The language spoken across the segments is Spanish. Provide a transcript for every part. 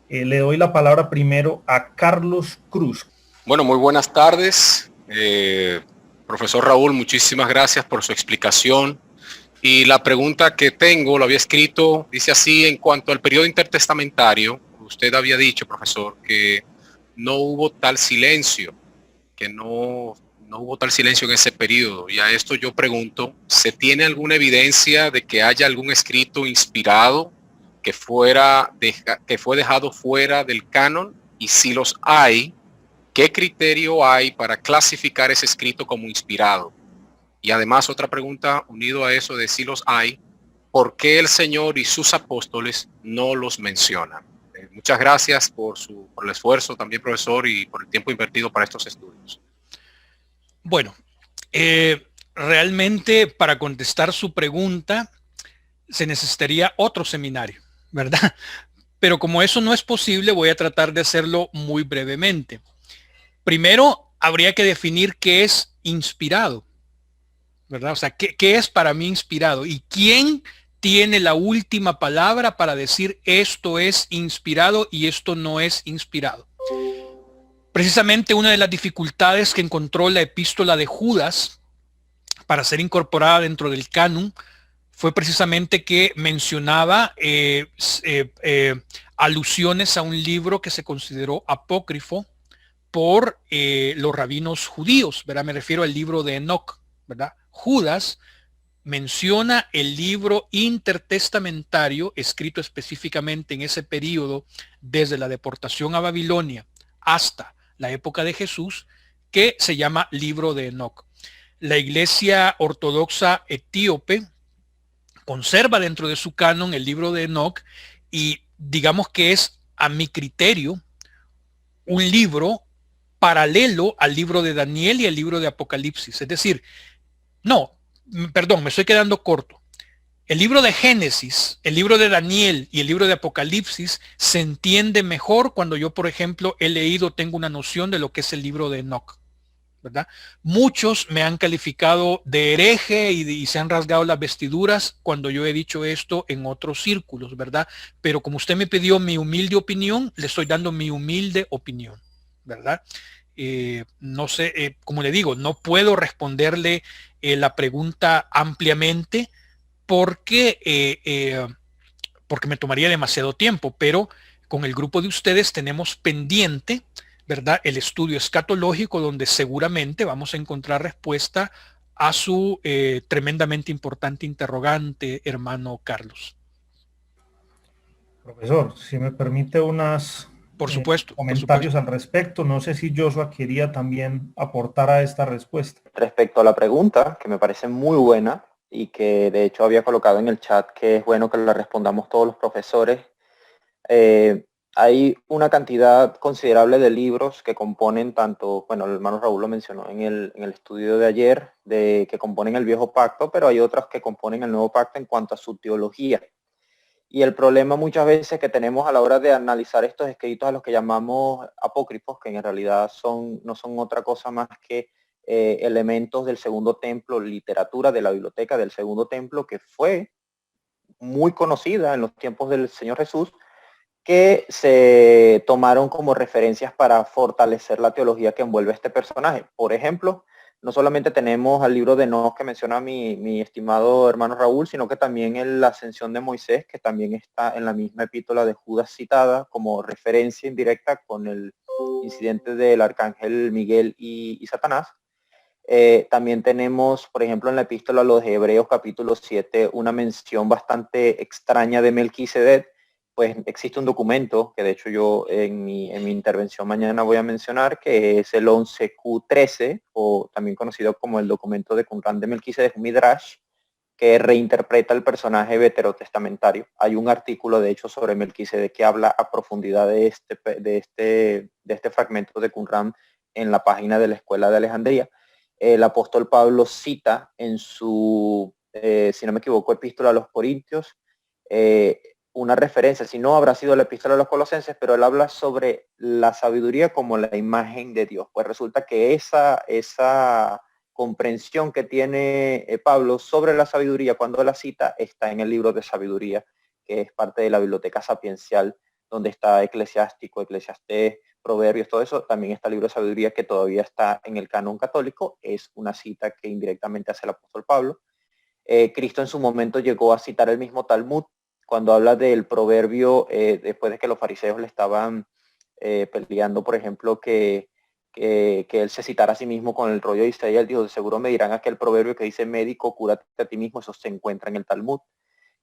Le doy la palabra primero a Carlos Cruz. Bueno, muy buenas tardes. Profesor Raúl, muchísimas gracias por su explicación. Y la pregunta que tengo, lo había escrito, dice así: en cuanto al periodo intertestamentario, usted había dicho, profesor, que no hubo tal silencio, que no hubo tal silencio en ese periodo. Y a esto yo pregunto, ¿se tiene alguna evidencia de que haya algún escrito inspirado que fue dejado fuera del canon? Y si los hay, ¿qué criterio hay para clasificar ese escrito como inspirado? Y además otra pregunta unido a eso de si los hay, ¿por qué el Señor y sus apóstoles no los mencionan? Muchas gracias por el esfuerzo también, profesor, y por el tiempo invertido para estos estudios. Bueno, realmente para contestar su pregunta se necesitaría otro seminario, ¿verdad? Pero como eso no es posible, voy a tratar de hacerlo muy brevemente. Primero, habría que definir qué es inspirado, ¿verdad? O sea, ¿qué es para mí inspirado? ¿Y quién tiene la última palabra para decir esto es inspirado y esto no es inspirado? Precisamente una de las dificultades que encontró la epístola de Judas para ser incorporada dentro del canon fue precisamente que mencionaba alusiones a un libro que se consideró apócrifo por los rabinos judíos, ¿verdad? Me refiero al libro de Enoch, ¿verdad? Judas menciona el libro intertestamentario escrito específicamente en ese periodo desde la deportación a Babilonia hasta la época de Jesús, que se llama libro de Enoch. La iglesia ortodoxa etíope conserva dentro de su canon el libro de Enoch y digamos que es, a mi criterio, un libro paralelo al libro de Daniel y al libro de Apocalipsis. Es decir, no, perdón, me estoy quedando corto. El libro de Génesis, el libro de Daniel y el libro de Apocalipsis se entiende mejor cuando yo, por ejemplo, he leído, tengo una noción de lo que es el libro de Enoch, ¿verdad? Muchos me han calificado de hereje y se han rasgado las vestiduras cuando yo he dicho esto en otros círculos, ¿verdad? Pero como usted me pidió mi humilde opinión, le estoy dando mi humilde opinión, ¿verdad? No sé, como le digo, no puedo responderle la pregunta ampliamente porque, porque me tomaría demasiado tiempo, pero con el grupo de ustedes tenemos pendiente, ¿verdad? El estudio escatológico donde seguramente vamos a encontrar respuesta a su tremendamente importante interrogante, hermano Carlos. Profesor, si me permite unas Por supuesto, por comentarios supuesto. al respecto, no sé si Joshua quería también aportar a esta respuesta. Respecto a la pregunta, que me parece muy buena y que de hecho había colocado en el chat que es bueno que la respondamos todos los profesores, hay una cantidad considerable de libros que componen tanto, bueno, el hermano Raúl lo mencionó en el estudio de ayer, que componen el viejo pacto, pero hay otros que componen el nuevo pacto en cuanto a su teología. Y el problema muchas veces que tenemos a la hora de analizar estos escritos a los que llamamos apócrifos, que en realidad no son otra cosa más que elementos del segundo templo, literatura de la biblioteca del segundo templo, que fue muy conocida en los tiempos del Señor Jesús, que se tomaron como referencias para fortalecer la teología que envuelve a este personaje. Por ejemplo, no solamente tenemos al libro de Enoch que menciona mi estimado hermano Raúl, sino que también en la ascensión de Moisés, que también está en la misma epístola de Judas citada como referencia indirecta con el incidente del arcángel Miguel y Satanás. También tenemos, por ejemplo, en la epístola a los Hebreos capítulo 7, una mención bastante extraña de Melquisedec. Pues existe un documento que de hecho yo en mi intervención mañana voy a mencionar, que es el 11Q13, o también conocido como el documento de Qumran de Melquisedec, Midrash, que reinterpreta el personaje veterotestamentario. Hay un artículo de hecho sobre Melquisedec que habla a profundidad de este fragmento de Qumran en la página de la Escuela de Alejandría. El apóstol Pablo cita en su, si no me equivoco, epístola a los Corintios, una referencia, si no habrá sido la epístola a los Colosenses, pero él habla sobre la sabiduría como la imagen de Dios. Pues resulta que esa comprensión que tiene Pablo sobre la sabiduría cuando la cita está en el libro de sabiduría, que es parte de la biblioteca sapiencial donde está Eclesiástico, Eclesiastés, Proverbios, todo eso. También está el libro de sabiduría que todavía está en el canon católico. Es una cita que indirectamente hace el apóstol Pablo. Cristo en su momento llegó a citar el mismo Talmud cuando habla del proverbio, después de que los fariseos le estaban peleando, por ejemplo, que él se citara a sí mismo con el rollo de Isaías. Él dijo, de seguro me dirán aquel proverbio que dice, médico, cúrate a ti mismo. Eso se encuentra en el Talmud.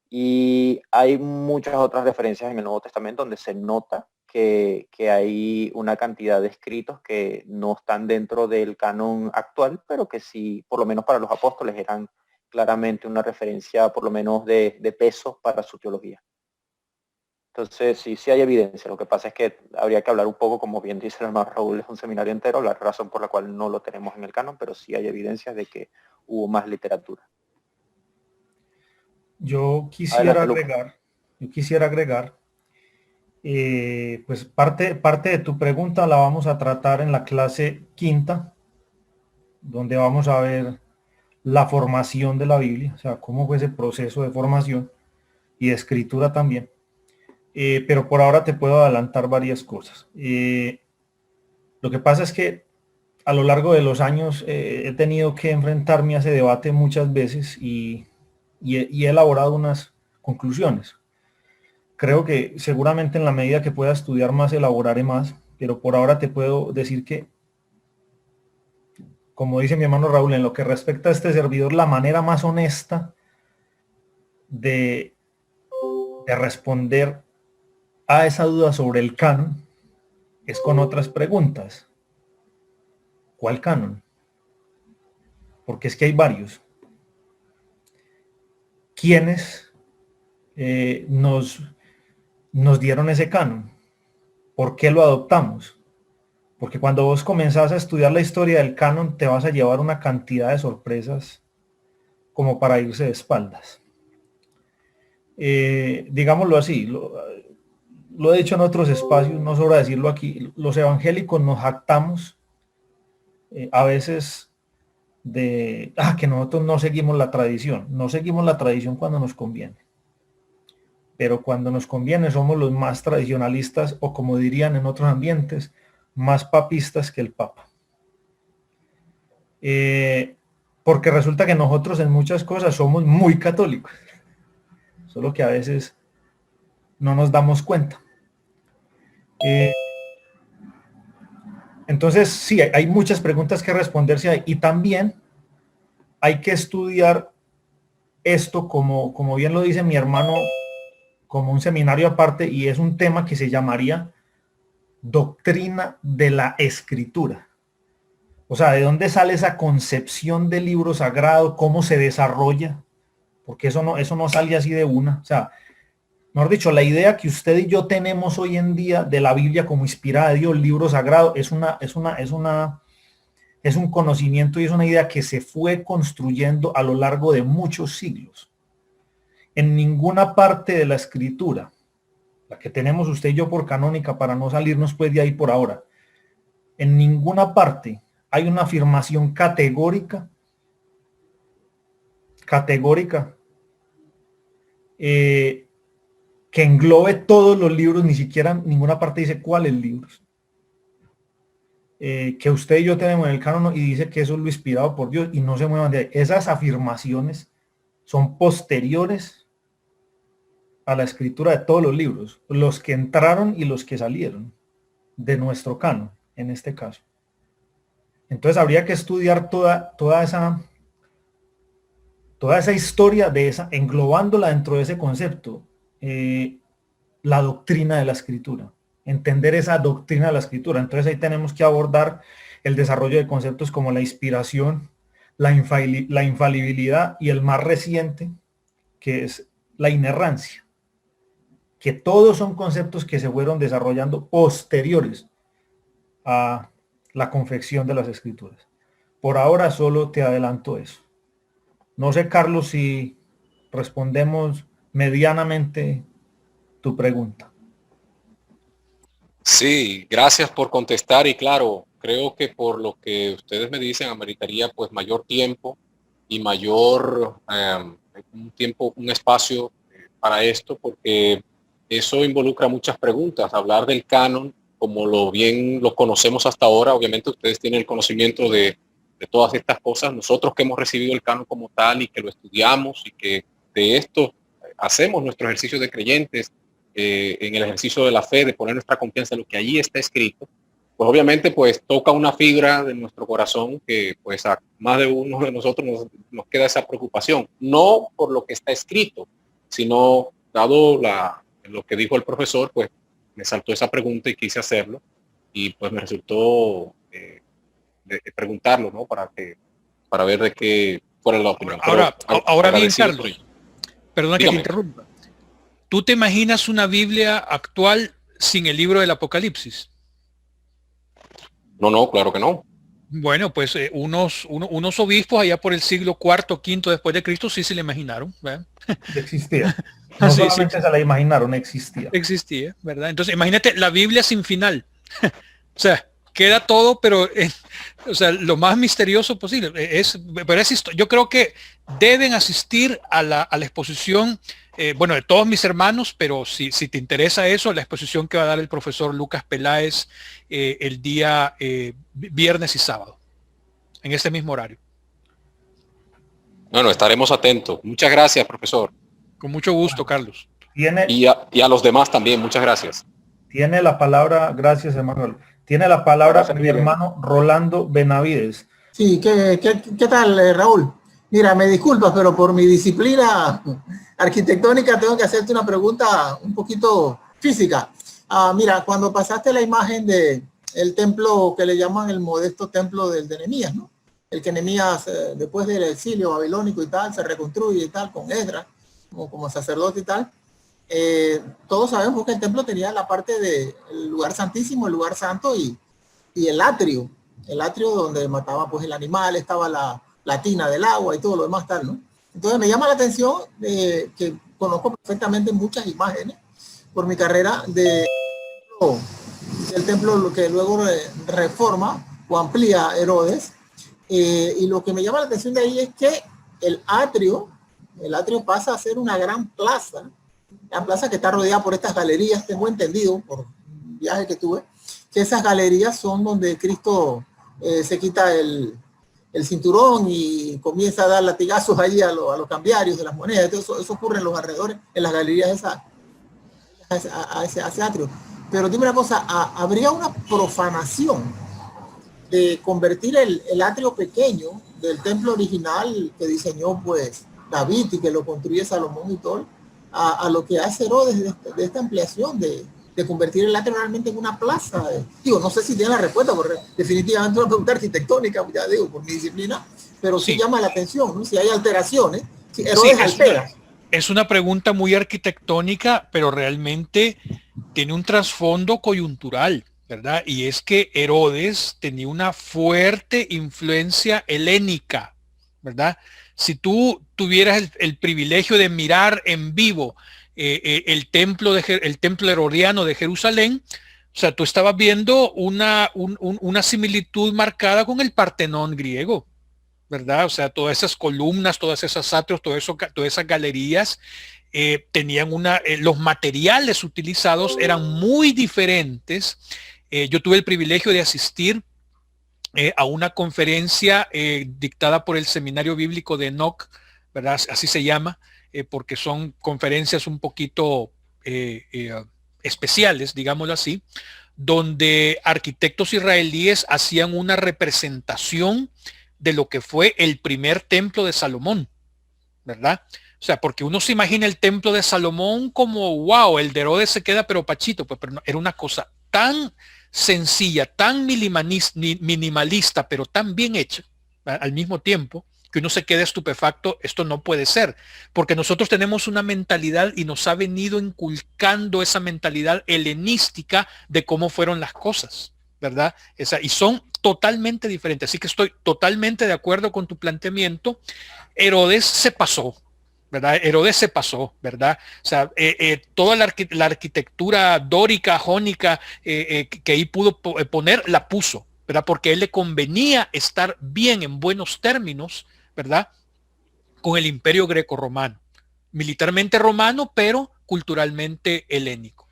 Y hay muchas otras referencias en el Nuevo Testamento donde se nota que hay una cantidad de escritos que no están dentro del canon actual, pero que sí, por lo menos para los apóstoles, eran claramente una referencia por lo menos de peso para su teología. Entonces sí hay evidencia. Lo que pasa es que habría que hablar un poco, como bien dice el hermano Raúl, es un seminario entero, la razón por la cual no lo tenemos en el canon, pero sí hay evidencias de que hubo más literatura. Yo quisiera Adelante, agregar, pues parte de tu pregunta la vamos a tratar en la clase quinta, donde vamos a ver la formación de la Biblia, o sea, cómo fue ese proceso de formación y de escritura también. Pero por ahora te puedo adelantar varias cosas. Lo que pasa es que a lo largo de los años he tenido que enfrentarme a ese debate muchas veces y he elaborado unas conclusiones. Creo que seguramente en la medida que pueda estudiar más, elaboraré más, pero por ahora te puedo decir que, como dice mi hermano Raúl, en lo que respecta a este servidor, la manera más honesta de responder a esa duda sobre el canon es con otras preguntas. ¿Cuál canon? Porque es que hay varios. ¿Quiénes nos dieron ese canon? ¿Por qué lo adoptamos? Porque cuando vos comenzás a estudiar la historia del canon, te vas a llevar una cantidad de sorpresas como para irse de espaldas. Digámoslo así, lo he dicho en otros espacios, no sobra decirlo aquí, los evangélicos nos jactamos a veces de que nosotros no seguimos la tradición. No seguimos la tradición cuando nos conviene. Pero cuando nos conviene somos los más tradicionalistas, o como dirían en otros ambientes, más papistas que el Papa. Porque resulta que nosotros en muchas cosas somos muy católicos, solo que a veces no nos damos cuenta. Entonces sí, hay muchas preguntas que responderse ahí, y también hay que estudiar esto, como bien lo dice mi hermano, como un seminario aparte, y es un tema que se llamaría doctrina de la escritura. O sea, ¿de dónde sale esa concepción del libro sagrado? ¿Cómo se desarrolla? Porque eso no sale así de una. O sea, mejor dicho, la idea que usted y yo tenemos hoy en día de la Biblia como inspirada de Dios, libro sagrado, es un conocimiento y es una idea que se fue construyendo a lo largo de muchos siglos. En ninguna parte de la escritura, la que tenemos usted y yo por canónica, para no salirnos pues de ahí por ahora, en ninguna parte hay una afirmación categórica, que englobe todos los libros. Ni siquiera ninguna parte dice cuáles libros que usted y yo tenemos en el canon, y dice que eso es lo inspirado por Dios, y no se muevan de ahí. Esas afirmaciones son posteriores a la escritura de todos los libros, los que entraron y los que salieron de nuestro canon, en este caso. Entonces habría que estudiar toda esa historia de esa, englobándola dentro de ese concepto, la doctrina de la escritura, entender esa doctrina de la escritura. Entonces ahí tenemos que abordar el desarrollo de conceptos como la inspiración, la infalibilidad, y el más reciente, que es la inerrancia, que todos son conceptos que se fueron desarrollando posteriores a la confección de las escrituras. Por ahora solo te adelanto eso. No sé, Carlos, si respondemos medianamente tu pregunta. Sí, gracias por contestar, y claro, creo que por lo que ustedes me dicen ameritaría pues mayor tiempo y mayor un espacio para esto, porque eso involucra muchas preguntas. Hablar del canon, como bien lo conocemos hasta ahora, obviamente ustedes tienen el conocimiento de todas estas cosas. Nosotros que hemos recibido el canon como tal y que lo estudiamos y que de esto hacemos nuestro ejercicio de creyentes, en el ejercicio de la fe, de poner nuestra confianza en lo que allí está escrito, pues obviamente pues toca una fibra de nuestro corazón que pues a más de uno de nosotros nos queda esa preocupación, no por lo que está escrito, sino dado lo que dijo el profesor, pues me saltó esa pregunta y quise hacerlo y pues me resultó de preguntarlo, ¿no? Para ver de qué fuera la opinión. Ahora bien, Carlos, perdona que te interrumpa. ¿Tú te imaginas una Biblia actual sin el libro del Apocalipsis? No, claro que no. Bueno, pues unos obispos allá por el siglo IV, V después de Cristo sí se le imaginaron, ¿verdad? Existía. No solamente se la imaginaron, existía. Existía, ¿verdad? Entonces, imagínate la Biblia sin final. O sea, queda todo, pero o sea, lo más misterioso posible. Yo creo que deben asistir a la exposición, bueno, de todos mis hermanos, pero si te interesa eso, la exposición que va a dar el profesor Lucas Peláez el día viernes y sábado, en este mismo horario. Bueno, estaremos atentos. Muchas gracias, profesor. Con mucho gusto, Carlos. Y a los demás también, muchas gracias. Tiene la palabra, gracias, Emanuel. Tiene la palabra mi hermano Rolando Benavides. Sí, ¿qué tal, Raúl? Mira, me disculpas, pero por mi disciplina arquitectónica tengo que hacerte una pregunta un poquito física. Mira, cuando pasaste la imagen de el templo que le llaman el modesto templo de Nehemías, ¿no? El que Nehemías, después del exilio babilónico y tal, se reconstruye y tal, con Esdras, como sacerdote y tal. Todos sabemos que el templo tenía la parte del lugar santísimo, el lugar santo y el atrio donde mataba pues el animal, estaba la tina del agua y todo lo demás tal, ¿no? Entonces me llama la atención que conozco perfectamente muchas imágenes por mi carrera del templo que luego reforma o amplía Herodes, y lo que me llama la atención de ahí es que el atrio pasa a ser una gran plaza, la plaza que está rodeada por estas galerías. Tengo entendido por un viaje que tuve que esas galerías son donde Cristo se quita el cinturón y comienza a dar latigazos allí a los cambiarios de las monedas. Entonces, eso ocurre en los alrededores, en las galerías a ese atrio. Pero dime una cosa, ¿habría una profanación de convertir el atrio pequeño del templo original que diseñó pues David y que lo construye Salomón y todo, a lo que hace Herodes de esta ampliación de convertir el atrio realmente en una plaza? Digo, no sé si tiene la respuesta, porque definitivamente una pregunta arquitectónica, ya digo, por mi disciplina, pero sí llama la atención, ¿no? Si hay alteraciones, si Herodes altera. Es una pregunta muy arquitectónica, pero realmente tiene un trasfondo coyuntural, ¿verdad? Y es que Herodes tenía una fuerte influencia helénica, ¿verdad? Si tú tuvieras el privilegio de mirar en vivo el templo herodiano de Jerusalén, o sea, tú estabas viendo una similitud marcada con el Partenón griego, ¿verdad? O sea, todas esas columnas, todas esas atrios, todas esas galerías tenían los materiales utilizados eran muy diferentes. Yo tuve el privilegio de asistir a una conferencia dictada por el Seminario Bíblico de Enoch, ¿verdad? Así se llama, porque son conferencias un poquito especiales, digámoslo así, donde arquitectos israelíes hacían una representación de lo que fue el primer templo de Salomón, ¿verdad? O sea, porque uno se imagina el templo de Salomón como, wow, el de Herodes se queda pero pachito, pues, pero no, era una cosa tan sencilla, tan minimalista, pero tan bien hecha al mismo tiempo, que uno se queda estupefacto. Esto no puede ser, porque nosotros tenemos una mentalidad y nos ha venido inculcando esa mentalidad helenística de cómo fueron las cosas, ¿verdad? Y son totalmente diferentes. Así que estoy totalmente de acuerdo con tu planteamiento. Herodes se pasó, ¿verdad? Herodes se pasó, ¿verdad? O sea, toda la arquitectura dórica, jónica, que ahí pudo poner, la puso, ¿verdad? Porque a él le convenía estar bien, en buenos términos, ¿verdad? Con el imperio greco-romano. Militarmente romano, pero culturalmente helénico.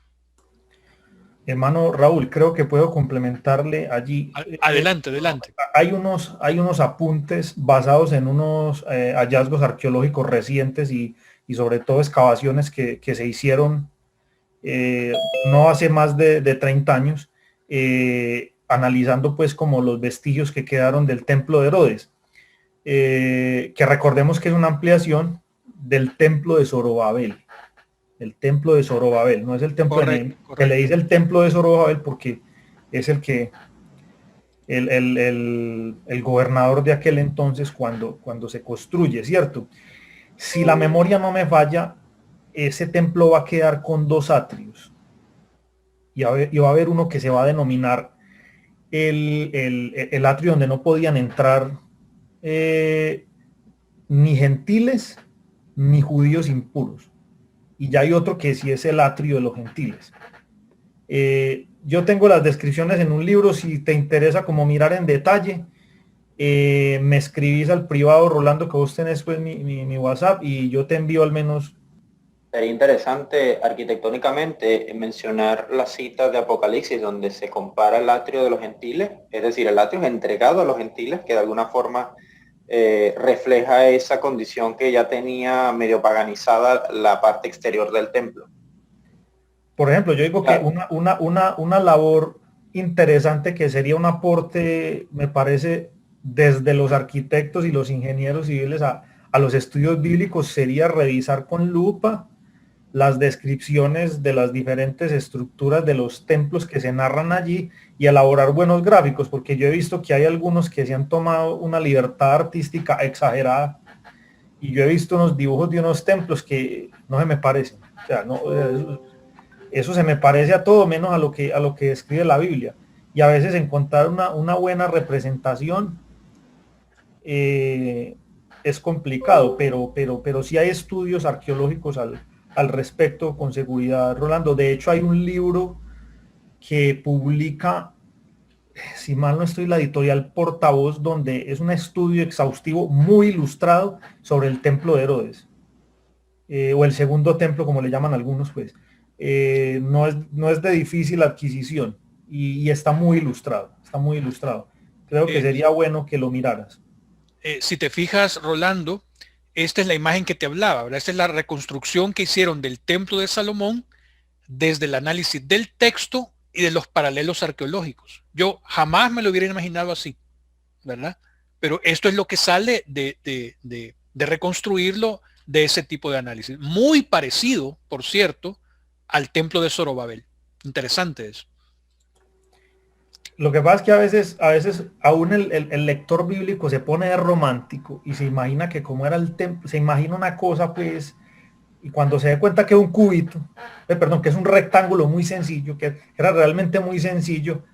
Hermano Raúl, creo que puedo complementarle allí. Adelante, adelante. Hay unos apuntes basados en unos hallazgos arqueológicos recientes y sobre todo excavaciones que se hicieron no hace más de 30 años, analizando pues como los vestigios que quedaron del templo de Herodes, que recordemos que es una ampliación del templo de Zorobabel. El templo de Zorobabel, no es el templo de Nehemías, que le dice el templo de Zorobabel porque es el que el gobernador de aquel entonces cuando se construye, ¿cierto? Si la memoria no me falla, ese templo va a quedar con 2 atrios y va a haber uno que se va a denominar el atrio donde no podían entrar ni gentiles ni judíos impuros, y ya hay otro que sí es el atrio de los gentiles. Yo tengo las descripciones en un libro, si te interesa como mirar en detalle, me escribís al privado, Rolando, que vos tenés pues mi WhatsApp, y yo te envío al menos. Sería interesante arquitectónicamente mencionar la cita de Apocalipsis donde se compara el atrio de los gentiles, es decir, el atrio es entregado a los gentiles, que de alguna forma refleja esa condición que ya tenía medio paganizada la parte exterior del templo. Por ejemplo, yo digo claro, que una labor interesante que sería un aporte, me parece, desde los arquitectos y los ingenieros civiles a los estudios bíblicos, sería revisar con lupa las descripciones de las diferentes estructuras de los templos que se narran allí y elaborar buenos gráficos, porque yo he visto que hay algunos que se han tomado una libertad artística exagerada y yo he visto unos dibujos de unos templos que no se me parecen. O sea, no, eso se me parece a todo menos a lo que describe la Biblia. Y a veces encontrar una buena representación es complicado, pero sí hay estudios arqueológicos al respecto con seguridad, Rolando. De hecho, hay un libro que publica, si mal no estoy, la editorial Portavoz, donde es un estudio exhaustivo muy ilustrado sobre el templo de Herodes, o el segundo templo, como le llaman algunos, pues. No es de difícil adquisición y está muy ilustrado, Creo que sería bueno que lo miraras. Si te fijas, Rolando, esta es la imagen que te hablaba, ¿verdad? Esta es la reconstrucción que hicieron del templo de Salomón desde el análisis del texto y de los paralelos arqueológicos. Yo jamás me lo hubiera imaginado así, ¿verdad? Pero esto es lo que sale de reconstruirlo de ese tipo de análisis. Muy parecido, por cierto, al templo de Zorobabel. Interesante eso. Lo que pasa es que a veces aún el lector bíblico se pone romántico y se imagina que como era el templo, se imagina una cosa, pues, y cuando se da cuenta que es un cubito, que es un rectángulo muy sencillo, que era realmente muy sencillo,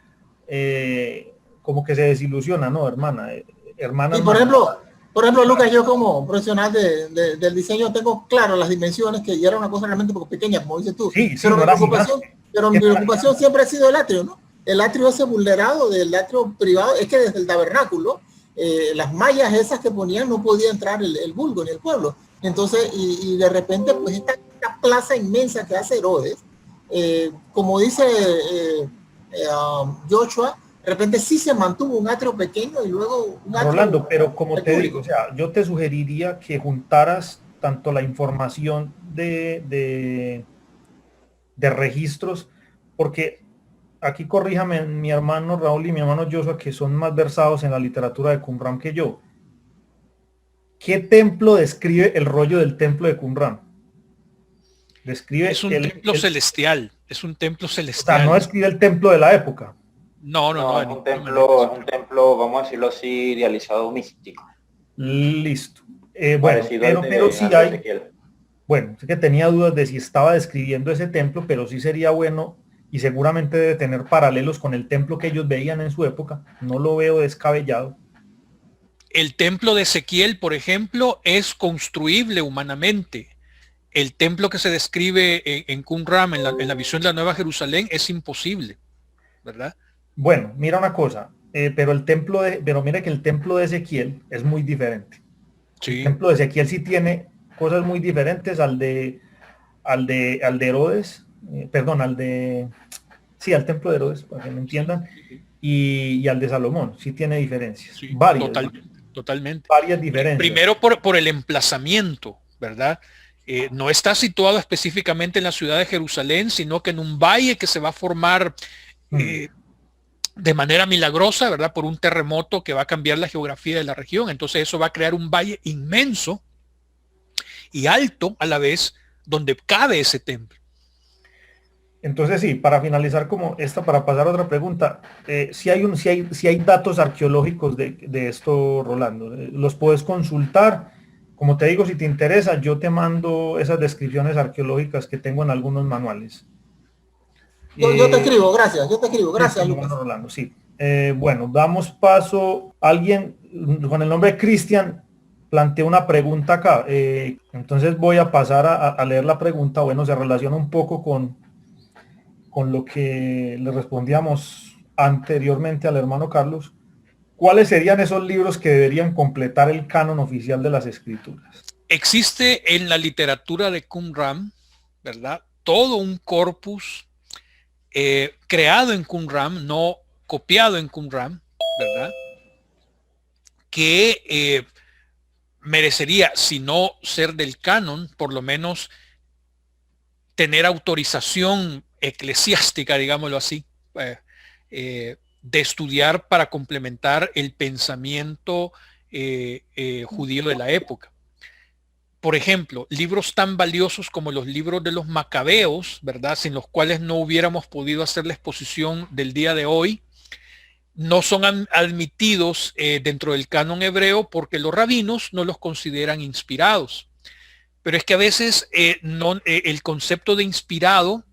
como que se desilusiona, ¿no, hermana? Hermana. Y por ejemplo, Lucas, yo como profesional del diseño tengo claro las dimensiones, que ya era una cosa realmente poco pequeña, como dices tú. Sí, pero no mi preocupación siempre ha sido el atrio, ¿no? El atrio ese vulnerado del atrio privado, es que desde el tabernáculo, las mallas esas que ponían no podía entrar el vulgo ni el pueblo. Entonces, y de repente, pues esta plaza inmensa que hace Herodes, como dice Joshua, de repente sí se mantuvo un atrio pequeño y luego un atrio. Rolando, pero como te digo, o sea, yo te sugeriría que juntaras tanto la información de registros, porque aquí corríjame mi hermano Raúl y mi hermano Joshua, que son más versados en la literatura de Qumran que yo. ¿Qué templo describe el rollo del templo de Qumran? Describe es un templo celestial, es un templo celestial. O sea, no describe el templo de la época. No, es un templo, vamos a decirlo así, idealizado místico. Listo. Bueno, pero sí hay. Bueno, sé que tenía dudas de si estaba describiendo ese templo, pero sí sería bueno y seguramente debe tener paralelos con el templo que ellos veían en su época. No lo veo descabellado. El templo de Ezequiel, por ejemplo, es construible humanamente. El templo que se describe en Qumran, en la visión de la Nueva Jerusalén, es imposible, ¿verdad? Bueno, mira una cosa, pero mira que el templo de Ezequiel es muy diferente. Sí. El templo de Ezequiel sí tiene cosas muy diferentes al de al de Herodes, perdón, sí, al templo de Herodes, para que me entiendan, y al de Salomón, sí tiene diferencias, Sí, varias, totalmente. varias diferencias. Primero por el emplazamiento, ¿verdad? No está situado específicamente en la ciudad de Jerusalén, sino que en un valle que se va a formar de manera milagrosa, ¿verdad? Por un terremoto que va a cambiar la geografía de la región. Entonces eso va a crear un valle inmenso y alto a la vez, donde cabe ese templo. Entonces sí, para finalizar como esta, para pasar a otra pregunta, si hay datos arqueológicos de esto, Rolando, los puedes consultar. Como te digo, si te interesa, yo te mando esas descripciones arqueológicas que tengo en algunos manuales. Yo te escribo, gracias, gracias, Sí, Lucas. Rolando, sí. Bueno, damos paso. Alguien con el nombre de Cristian planteó una pregunta acá. Entonces voy a pasar a leer la pregunta. Bueno, se relaciona un poco con lo que le respondíamos anteriormente al hermano Carlos. ¿Cuáles serían esos libros que deberían completar el canon oficial de las escrituras? Existe en la literatura de Qumran, ¿verdad? Todo un corpus creado en Qumran, no copiado en Qumran, ¿verdad? Que merecería, si no ser del canon, por lo menos tener autorización eclesiástica, digámoslo así, de estudiar para complementar el pensamiento judío de la época. Por ejemplo, libros tan valiosos como los libros de los Macabeos, ¿verdad? Sin los cuales no hubiéramos podido hacer la exposición del día de hoy, no son admitidos dentro del canon hebreo porque los rabinos no los consideran inspirados. Pero es que a veces el concepto de inspirado,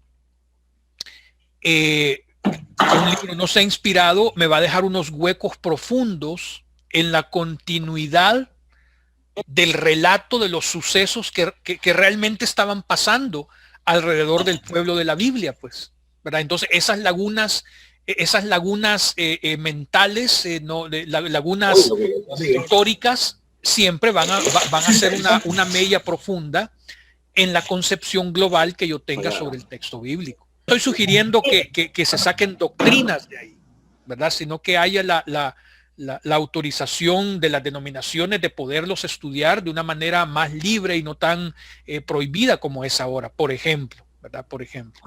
un libro no sea inspirado, me va a dejar unos huecos profundos en la continuidad del relato de los sucesos que realmente estaban pasando alrededor del pueblo de la Biblia, pues, ¿verdad? Entonces esas lagunas mentales, lagunas históricas, siempre van a ser una mella profunda en la concepción global que yo tenga sobre el texto bíblico. Estoy sugiriendo que se saquen doctrinas de ahí, ¿verdad? Sino que haya la autorización de las denominaciones de poderlos estudiar de una manera más libre y no tan prohibida como es ahora, por ejemplo, ¿verdad? Por ejemplo.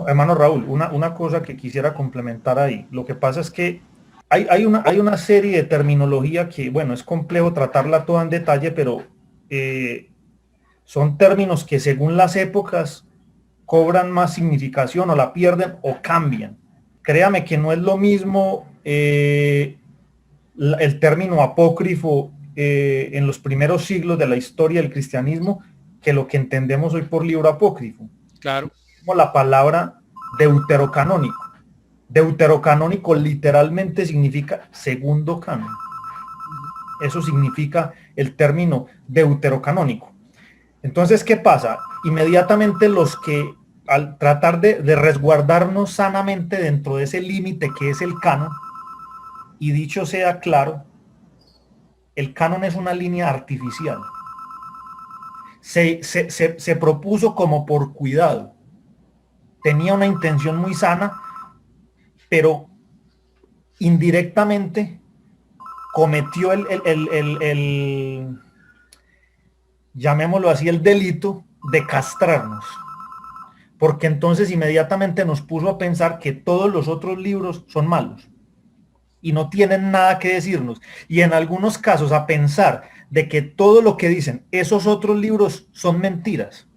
Hermano Raúl, una cosa que quisiera complementar ahí. Lo que pasa es que hay una serie de terminología que, bueno, es complejo tratarla toda en detalle, pero son términos que según las épocas cobran más significación o la pierden o cambian. Créame que no es lo mismo el término apócrifo en los primeros siglos de la historia del cristianismo que lo que entendemos hoy por libro apócrifo. Claro. Como la palabra deuterocanónico. Deuterocanónico literalmente significa segundo canon. Eso significa el término deuterocanónico. Entonces, ¿qué pasa? Inmediatamente los que al tratar de resguardarnos sanamente dentro de ese límite que es el canon, y dicho sea claro, el canon es una línea artificial. Se propuso como por cuidado. Tenía una intención muy sana, pero indirectamente cometió llamémoslo así, el delito de castrarnos. Porque entonces inmediatamente nos puso a pensar que todos los otros libros son malos y no tienen nada que decirnos. Y en algunos casos a pensar de que todo lo que dicen esos otros libros son mentiras.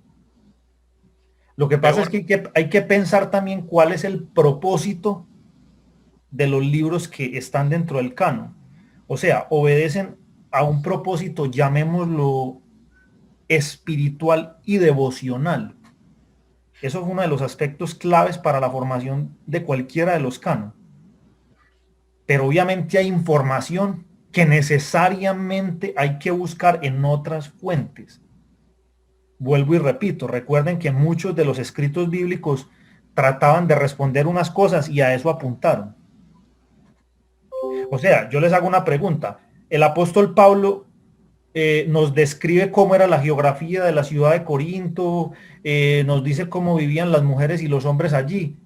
Lo que pasa es que hay que pensar también cuál es el propósito de los libros que están dentro del canon. O sea, obedecen a un propósito, llamémoslo espiritual y devocional. Eso es uno de los aspectos claves para la formación de cualquiera de los canon. Pero obviamente hay información que necesariamente hay que buscar en otras fuentes. Vuelvo y repito, recuerden que muchos de los escritos bíblicos trataban de responder unas cosas y a eso apuntaron. O sea, yo les hago una pregunta. El apóstol Pablo nos describe cómo era la geografía de la ciudad de Corinto, nos dice cómo vivían las mujeres y los hombres allí.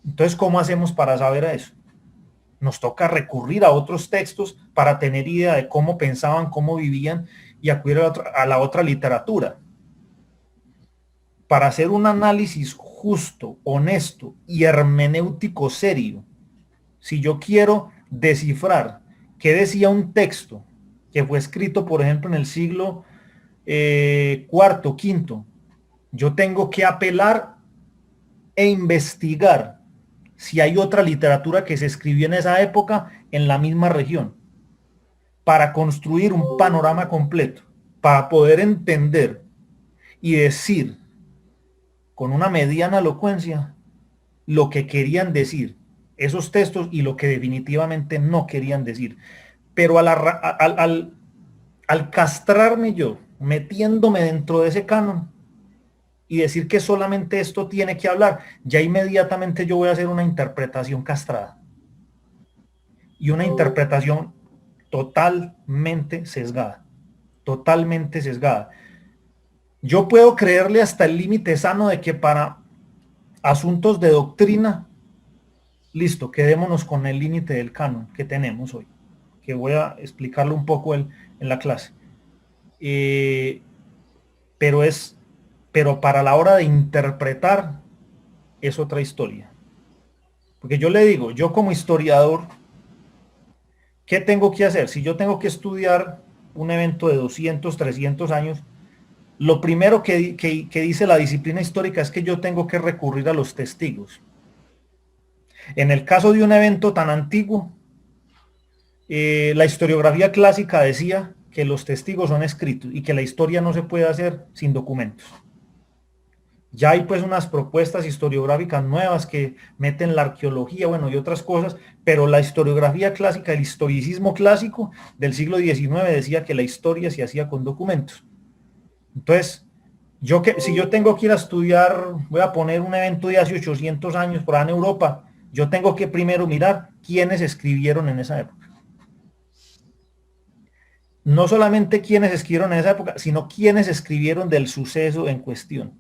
Entonces, ¿cómo hacemos para saber eso? Nos toca recurrir a otros textos para tener idea de cómo pensaban, cómo vivían y acudir a la otra literatura. Para hacer un análisis justo, honesto y hermenéutico serio, si yo quiero descifrar qué decía un texto que fue escrito, por ejemplo, en el siglo cuarto, quinto, yo tengo que apelar e investigar si hay otra literatura que se escribió en esa época en la misma región, para construir un panorama completo, para poder entender y decir con una mediana elocuencia lo que querían decir esos textos y lo que definitivamente no querían decir. Pero al castrarme yo, metiéndome dentro de ese canon y decir que solamente esto tiene que hablar, ya inmediatamente yo voy a hacer una interpretación castrada. Y una interpretación totalmente sesgada. Totalmente sesgada. Yo puedo creerle hasta el límite sano de que para asuntos de doctrina, listo, quedémonos con el límite del canon que tenemos hoy, que voy a explicarlo un poco en la clase. Pero para la hora de interpretar es otra historia. Porque yo le digo, yo como historiador, ¿qué tengo que hacer? Si yo tengo que estudiar un evento de 200, 300 años, lo primero que dice la disciplina histórica es que yo tengo que recurrir a los testigos. En el caso de un evento tan antiguo, la historiografía clásica decía que los testigos son escritos y que la historia no se puede hacer sin documentos. Ya hay pues unas propuestas historiográficas nuevas que meten la arqueología, bueno, y otras cosas, pero la historiografía clásica, el historicismo clásico del siglo XIX decía que la historia se hacía con documentos. Entonces, si yo tengo que ir a estudiar, voy a poner un evento de hace 800 años por ahí en Europa, yo tengo que primero mirar quiénes escribieron en esa época. No solamente quiénes escribieron en esa época, sino quiénes escribieron del suceso en cuestión.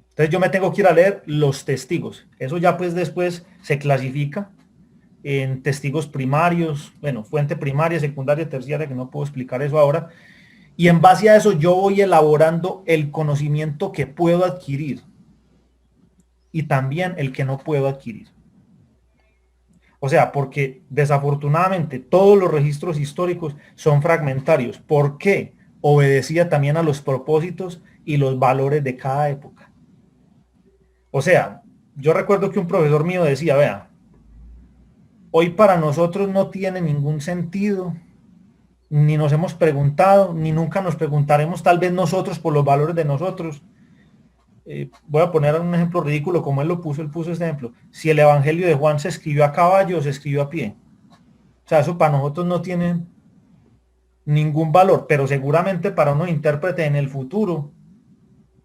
Entonces yo me tengo que ir a leer los testigos. Eso ya pues después se clasifica en testigos primarios, bueno, fuente primaria, secundaria, terciaria, que no puedo explicar eso ahora. Y en base a eso yo voy elaborando el conocimiento que puedo adquirir y también el que no puedo adquirir. O sea, porque desafortunadamente todos los registros históricos son fragmentarios. ¿Por qué? Obedecía también a los propósitos y los valores de cada época. O sea, yo recuerdo que un profesor mío decía, vea, hoy para nosotros no tiene ningún sentido, ni nos hemos preguntado, ni nunca nos preguntaremos tal vez nosotros por los valores de nosotros. Voy a poner un ejemplo ridículo como él puso este ejemplo. Si el Evangelio de Juan se escribió a caballo o se escribió a pie. O sea, eso para nosotros no tiene ningún valor, pero seguramente para unos intérpretes en el futuro,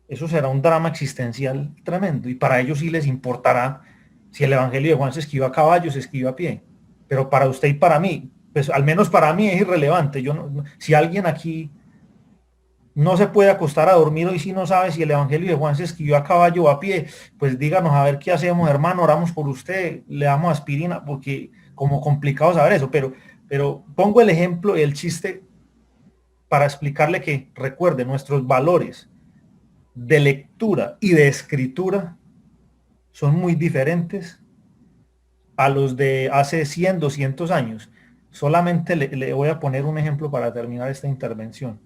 eso será un drama existencial tremendo. Y para ellos sí les importará si el Evangelio de Juan se escribió a caballo o se escribió a pie. Pero para usted y para mí, pues al menos para mí es irrelevante. Si alguien aquí no se puede acostar a dormir hoy si no sabe si el Evangelio de Juan se escribió a caballo o a pie, pues díganos a ver qué hacemos, hermano, oramos por usted, le damos aspirina, porque como complicado saber eso, pero pongo el ejemplo y el chiste para explicarle que recuerde, nuestros valores de lectura y de escritura son muy diferentes a los de hace 100, 200 años. Solamente le voy a poner un ejemplo para terminar esta intervención.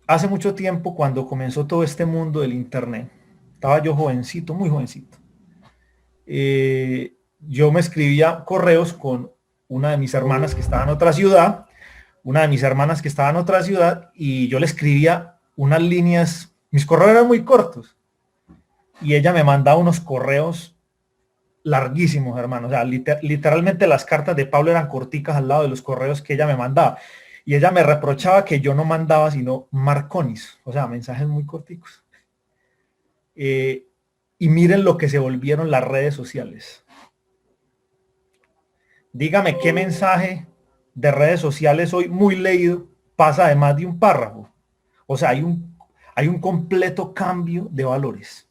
Hace mucho tiempo, cuando comenzó todo este mundo del internet, estaba yo jovencito, muy jovencito. Yo me escribía correos con una de mis hermanas que estaba en otra ciudad, y yo le escribía unas líneas, mis correos eran muy cortos, y ella me mandaba unos correos larguísimos, hermano. O sea, literalmente las cartas de Pablo eran corticas al lado de los correos que ella me mandaba. Y ella me reprochaba que yo no mandaba sino marconis, o sea, mensajes muy corticos. Y miren lo que se volvieron las redes sociales. Dígame qué mensaje de redes sociales hoy muy leído pasa de más de un párrafo. O sea, hay un completo cambio de valores.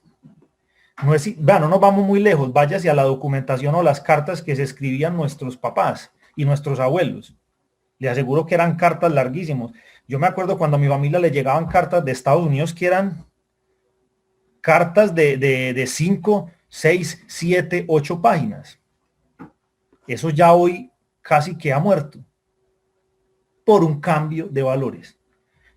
No nos vamos muy lejos, vaya hacia la documentación o las cartas que se escribían nuestros papás y nuestros abuelos. Le aseguro que eran cartas larguísimos. Yo me acuerdo cuando a mi familia le llegaban cartas de Estados Unidos que eran cartas de 5, 6, 7, 8 páginas. Eso ya hoy casi que ha muerto por un cambio de valores.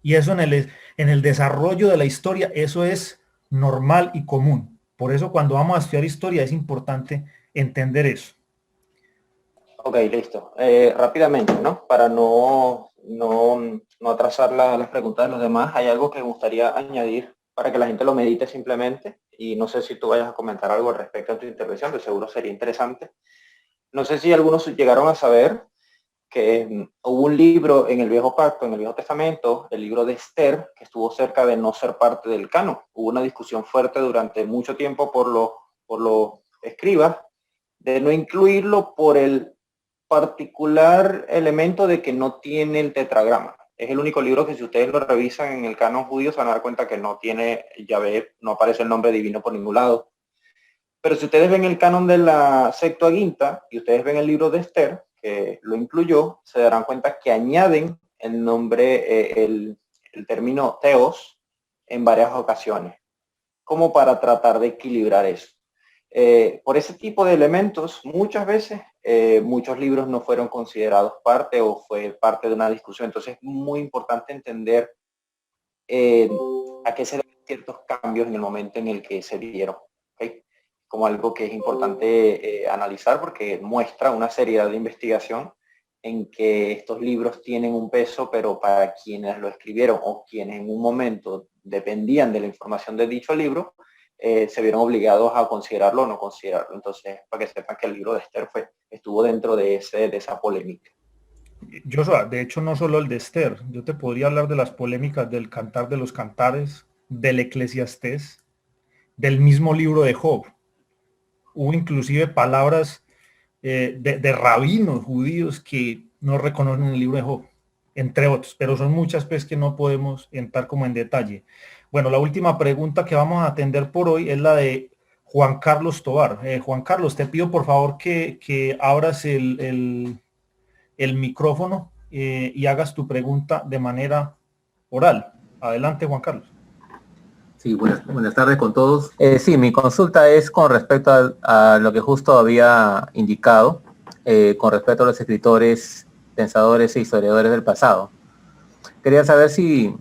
Y eso en el desarrollo de la historia, eso es normal y común. Por eso cuando vamos a estudiar historia es importante entender eso. Ok, listo. Rápidamente, ¿no? Para no atrasar las preguntas de los demás, hay algo que me gustaría añadir para que la gente lo medite simplemente, y no sé si tú vayas a comentar algo respecto a tu intervención, pero seguro sería interesante. No sé si algunos llegaron a saber que hubo un libro en el Viejo Pacto, en el Viejo Testamento, el libro de Esther, que estuvo cerca de no ser parte del canon. Hubo una discusión fuerte durante mucho tiempo por los escribas de no incluirlo por el particular elemento de que no tiene el tetragrama. Es el único libro que si ustedes lo revisan en el canon judío se van a dar cuenta que no tiene Yahvé, no aparece el nombre divino por ningún lado. Pero si ustedes ven el canon de la Septuaginta y ustedes ven el libro de Esther, que lo incluyó, se darán cuenta que añaden el nombre, el término teos en varias ocasiones, como para tratar de equilibrar eso. Por ese tipo de elementos, muchas veces muchos libros no fueron considerados parte o fue parte de una discusión. Entonces es muy importante entender a qué se deben ciertos cambios en el momento en el que se dieron, ¿okay? Como algo que es importante analizar porque muestra una seriedad de investigación en que estos libros tienen un peso, pero para quienes lo escribieron o quienes en un momento dependían de la información de dicho libro, se vieron obligados a considerarlo o no considerarlo. Entonces, para que sepan que el libro de Esther estuvo dentro de esa polémica. Joshua, de hecho no solo el de Esther, yo te podría hablar de las polémicas del Cantar de los Cantares, del Eclesiastés, del mismo libro de Job. Hubo inclusive palabras de rabinos judíos que no reconocen el libro de Job, entre otros, pero son muchas pues que no podemos entrar como en detalle. Bueno, la última pregunta que vamos a atender por hoy es la de Juan Carlos Tovar. Juan Carlos, te pido por favor que abras el micrófono y hagas tu pregunta de manera oral. Adelante, Juan Carlos. Sí, buenas tardes con todos. Sí, mi consulta es con respecto a lo que justo había indicado, con respecto a los escritores, pensadores e historiadores del pasado. Quería saber si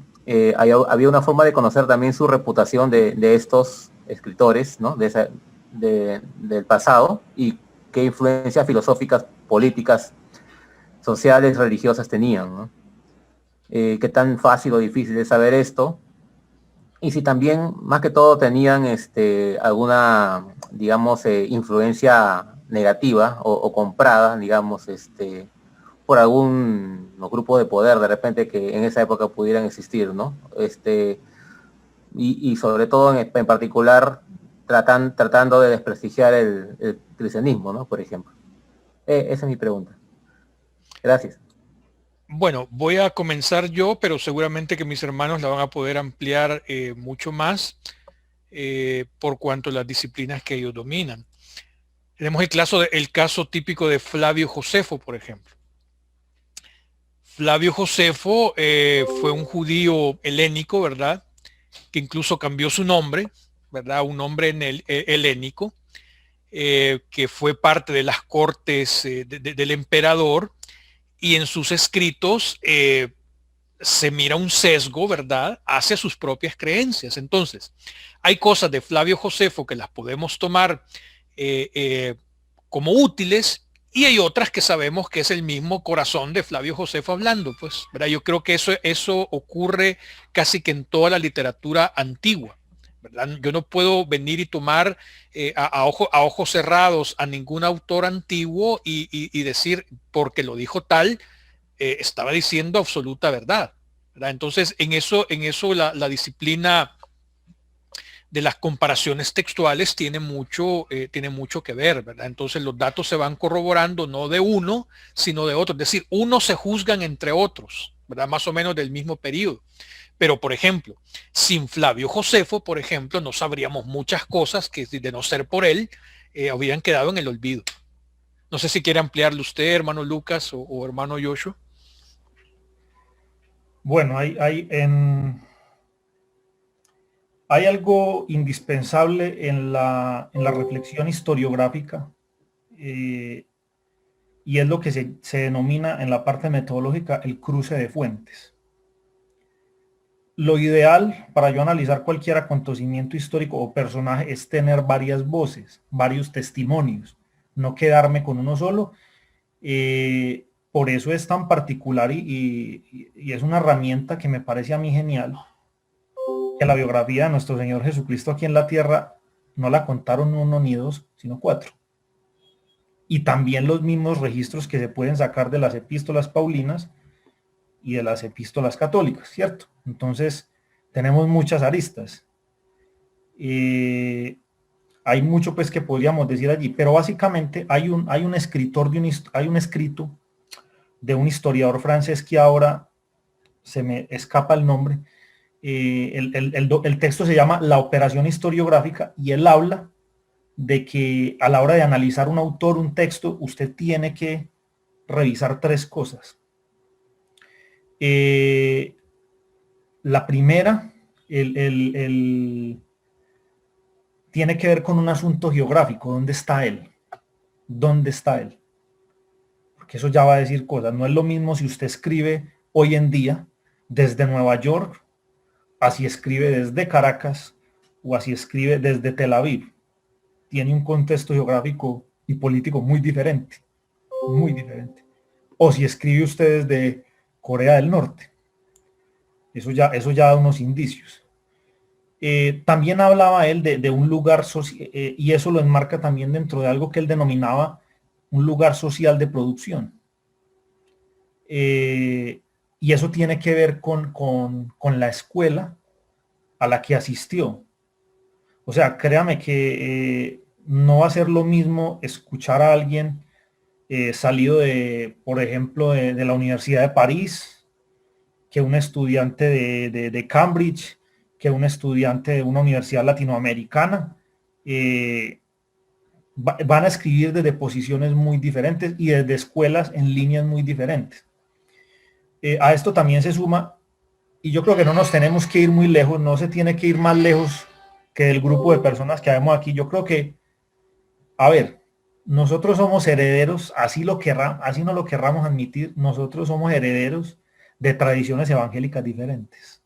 había una forma de conocer también su reputación de estos escritores, ¿no? Del pasado, y qué influencias filosóficas, políticas, sociales, religiosas tenían, ¿no? Qué tan fácil o difícil es saber esto, y si también, más que todo, tenían alguna, digamos, influencia negativa o comprada, digamos, por algún grupo de poder de repente que en esa época pudieran existir, ¿no? Y sobre todo en particular tratando de desprestigiar el cristianismo, ¿no? Por ejemplo. Esa es mi pregunta. Gracias. Bueno, voy a comenzar yo, pero seguramente que mis hermanos la van a poder ampliar mucho más por cuanto a las disciplinas que ellos dominan. Tenemos el caso típico de Flavio Josefo, por ejemplo. Flavio Josefo fue un judío helénico, ¿verdad? Que incluso cambió su nombre, ¿verdad? Un nombre helénico, que fue parte de las cortes del emperador, y en sus escritos se mira un sesgo, ¿verdad?, hacia sus propias creencias. Entonces, hay cosas de Flavio Josefo que las podemos tomar como útiles, y hay otras que sabemos que es el mismo corazón de Flavio Josefo hablando, pues, ¿verdad? Yo creo que eso ocurre casi que en toda la literatura antigua, ¿verdad? Yo no puedo venir y tomar a ojos cerrados a ningún autor antiguo y decir, porque lo dijo tal, estaba diciendo absoluta verdad, ¿verdad? Entonces, en eso la disciplina de las comparaciones textuales tiene mucho que ver, ¿verdad? Entonces los datos se van corroborando no de uno, sino de otro. Es decir, unos se juzgan entre otros, ¿verdad? Más o menos del mismo periodo. Pero, por ejemplo, sin Flavio Josefo, por ejemplo, no sabríamos muchas cosas que de no ser por él, habrían quedado en el olvido. No sé si quiere ampliarlo usted, hermano Lucas o hermano Joshua. Bueno, hay algo indispensable en la reflexión historiográfica, y es lo que se denomina en la parte metodológica el cruce de fuentes. Lo ideal para yo analizar cualquier acontecimiento histórico o personaje es tener varias voces, varios testimonios, no quedarme con uno solo. Por eso es tan particular y es una herramienta que me parece a mí genial, que la biografía de nuestro Señor Jesucristo aquí en la tierra no la contaron uno ni dos, sino cuatro. Y también los mismos registros que se pueden sacar de las epístolas paulinas y de las epístolas católicas, ¿cierto? Entonces, tenemos muchas aristas. Hay mucho pues que podríamos decir allí, pero básicamente hay un escritor hay un escrito de un historiador francés que ahora se me escapa el nombre. El texto se llama La operación historiográfica y él habla de que a la hora de analizar un autor, un texto, usted tiene que revisar tres cosas. La primera, tiene que ver con un asunto geográfico. ¿Dónde está él? ¿Dónde está él? Porque eso ya va a decir cosas. No es lo mismo si usted escribe hoy en día desde Nueva York, así escribe desde Caracas o así escribe desde Tel Aviv. Tiene un contexto geográfico y político muy diferente. Muy diferente. O si escribe usted desde Corea del Norte. Eso ya da unos indicios. También hablaba él de un lugar social, y eso lo enmarca también dentro de algo que él denominaba un lugar social de producción. Y eso tiene que ver con la escuela a la que asistió. O sea, créame que no va a ser lo mismo escuchar a alguien salido por ejemplo, de la Universidad de París, que un estudiante de Cambridge, que un estudiante de una universidad latinoamericana. Van a escribir desde posiciones muy diferentes y desde escuelas en líneas muy diferentes. A esto también se suma, y yo creo que no nos tenemos que ir muy lejos, no se tiene que ir más lejos que del grupo de personas que vemos aquí. Yo creo que, a ver, nosotros somos herederos, así no lo querramos admitir, nosotros somos herederos de tradiciones evangélicas diferentes.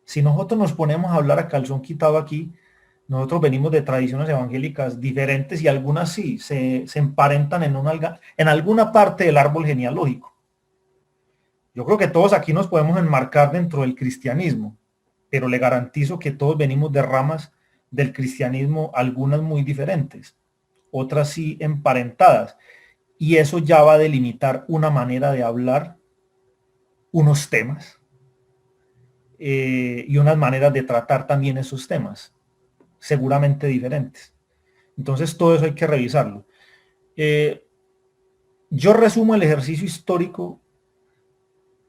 Si nosotros nos ponemos a hablar a calzón quitado aquí, nosotros venimos de tradiciones evangélicas diferentes y algunas sí se emparentan en alguna parte del árbol genealógico. Yo creo que todos aquí nos podemos enmarcar dentro del cristianismo, pero le garantizo que todos venimos de ramas del cristianismo, algunas muy diferentes, otras sí emparentadas. Y eso ya va a delimitar una manera de hablar, unos temas, y unas maneras de tratar también esos temas, seguramente diferentes. Entonces todo eso hay que revisarlo. Yo resumo el ejercicio histórico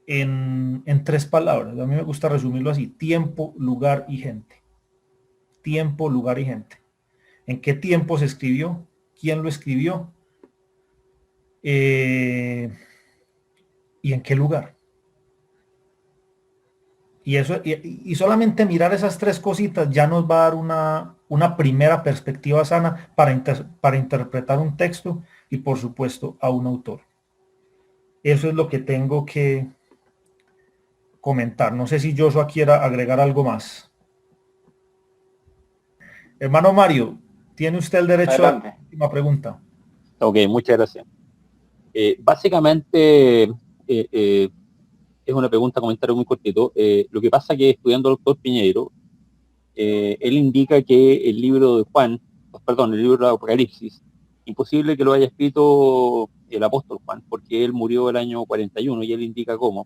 en tres palabras. A mí me gusta resumirlo así: tiempo, lugar y gente. Tiempo, lugar y gente. ¿En qué tiempo se escribió? ¿Quién lo escribió? ¿Y en qué lugar? Y eso, y solamente mirar esas tres cositas ya nos va a dar una primera perspectiva sana para interpretar un texto y, por supuesto, a un autor. Eso es lo que tengo que comentar. No sé si Joshua quiera agregar algo más. Hermano Mario, tiene usted el derecho a la última pregunta. Ok, muchas gracias. Básicamente, es una pregunta, comentario muy cortito. Lo que pasa que estudiando al doctor Piñeiro, él indica que el libro de Juan, perdón, el libro de Apocalipsis, imposible que lo haya escrito el apóstol Juan, porque él murió el año 41 y él indica cómo.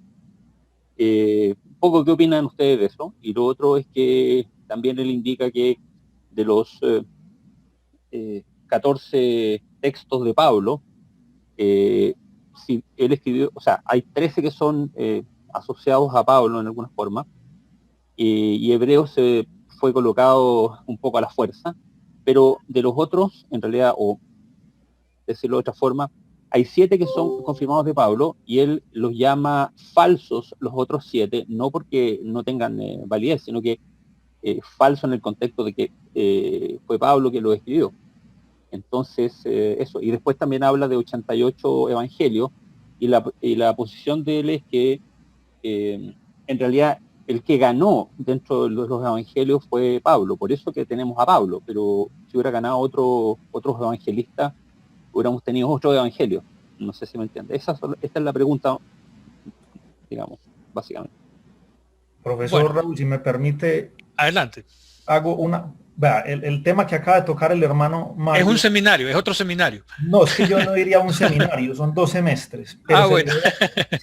Poco, ¿qué opinan ustedes de eso? Y lo otro es que también él indica que de los 14 textos de Pablo, si él escribió, o sea, hay 13 que son asociados a Pablo en alguna forma, y Hebreos se fue colocado un poco a la fuerza, pero de los otros, en realidad, o decirlo de otra forma, hay 7 que son confirmados de Pablo, y él los llama falsos los otros 7, no porque no tengan validez, sino que falso en el contexto de que fue Pablo que lo escribió. Entonces, eso. Y después también habla de 88 evangelios, y la posición de él es que en realidad el que ganó dentro de los evangelios fue Pablo, por eso que tenemos a Pablo, pero si hubiera ganado otros evangelistas, hubiéramos tenido otro evangelio. No sé si me entiende. Esta es la pregunta, digamos, básicamente. Profesor Bueno. Raúl, si me permite, Adelante. hago una... Vea, el tema que acaba de tocar el hermano Mario... Es un seminario, es otro seminario. No, es que yo no diría un seminario, son 2 semestres. Pero Bueno.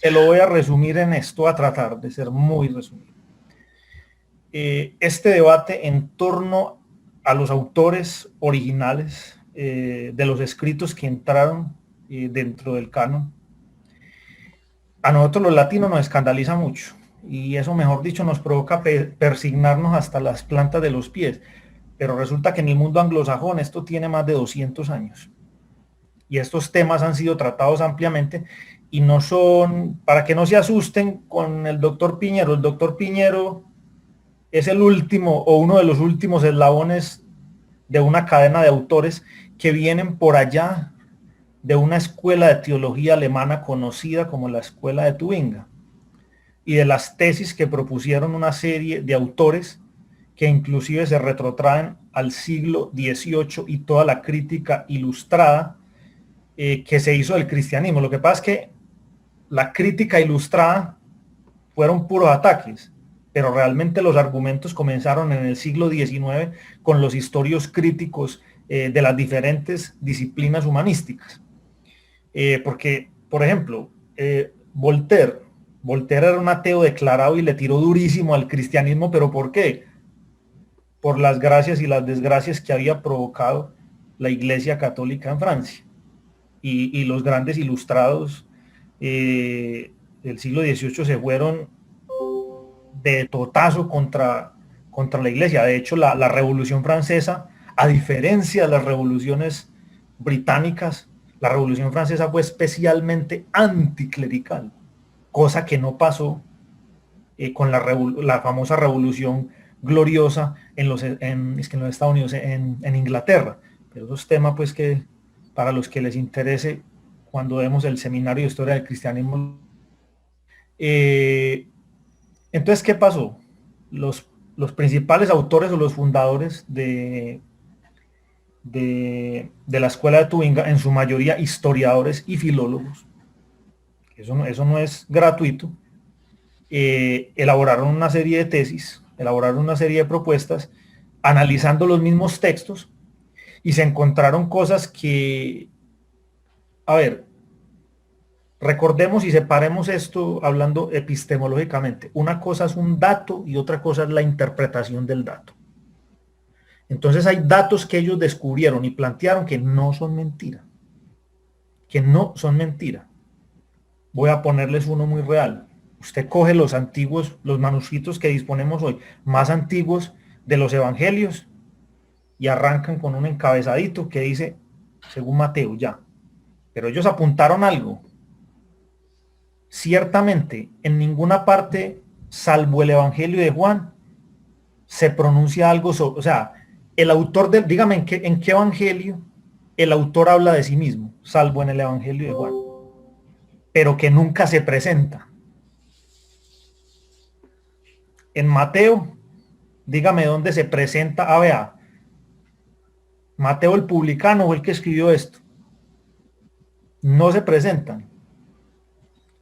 se lo voy a resumir en esto, a tratar de ser muy resumido. Este debate en torno a los autores originales de los escritos que entraron dentro del canon, a nosotros los latinos nos escandaliza mucho, y eso, mejor dicho, nos provoca persignarnos hasta las plantas de los pies. Pero resulta que en el mundo anglosajón esto tiene más de 200 años. Y estos temas han sido tratados ampliamente, y no son, para que no se asusten con el doctor Piñero. El doctor Piñero es el último, o uno de los últimos eslabones de una cadena de autores que vienen por allá de una escuela de teología alemana conocida como la Escuela de Tubinga, y de las tesis que propusieron una serie de autores que inclusive se retrotraen al siglo XVIII y toda la crítica ilustrada que se hizo del cristianismo. Lo que pasa es que la crítica ilustrada fueron puros ataques, pero realmente los argumentos comenzaron en el siglo XIX con los historios críticos de las diferentes disciplinas humanísticas. Porque, por ejemplo, Voltaire era un ateo declarado y le tiró durísimo al cristianismo, pero ¿por qué? Por las gracias y las desgracias que había provocado la Iglesia Católica en Francia. Y los grandes ilustrados del siglo XVIII se fueron de totazo contra la Iglesia. De hecho, la Revolución Francesa, a diferencia de las revoluciones británicas, la Revolución Francesa fue especialmente anticlerical, cosa que no pasó con la famosa Revolución Gloriosa en los Estados Unidos, en Inglaterra. Pero esos temas, pues, que para los que les interese, cuando vemos el seminario de historia del cristianismo. Entonces, ¿qué pasó? Los principales autores o los fundadores de la escuela de Tubinga, en su mayoría historiadores y filólogos, eso no es gratuito, elaboraron una serie de tesis, elaboraron una serie de propuestas, analizando los mismos textos, y se encontraron cosas que, a ver, recordemos y separemos esto hablando epistemológicamente. Una cosa es un dato y otra cosa es la interpretación del dato. Entonces hay datos que ellos descubrieron y plantearon que no son mentira. Que no son mentira. Voy a ponerles uno muy real. Usted coge los antiguos, los manuscritos que disponemos hoy, más antiguos de los evangelios, y arrancan con un encabezadito que dice, según Mateo, ya. Pero ellos apuntaron algo. Ciertamente, en ninguna parte, salvo el Evangelio de Juan, se pronuncia algo sobre, o sea, el autor dígame en qué evangelio el autor habla de sí mismo, salvo en el Evangelio de Juan, pero que nunca se presenta. En Mateo, dígame dónde se presenta. Vea, Mateo el publicano o el que escribió esto, no se presentan.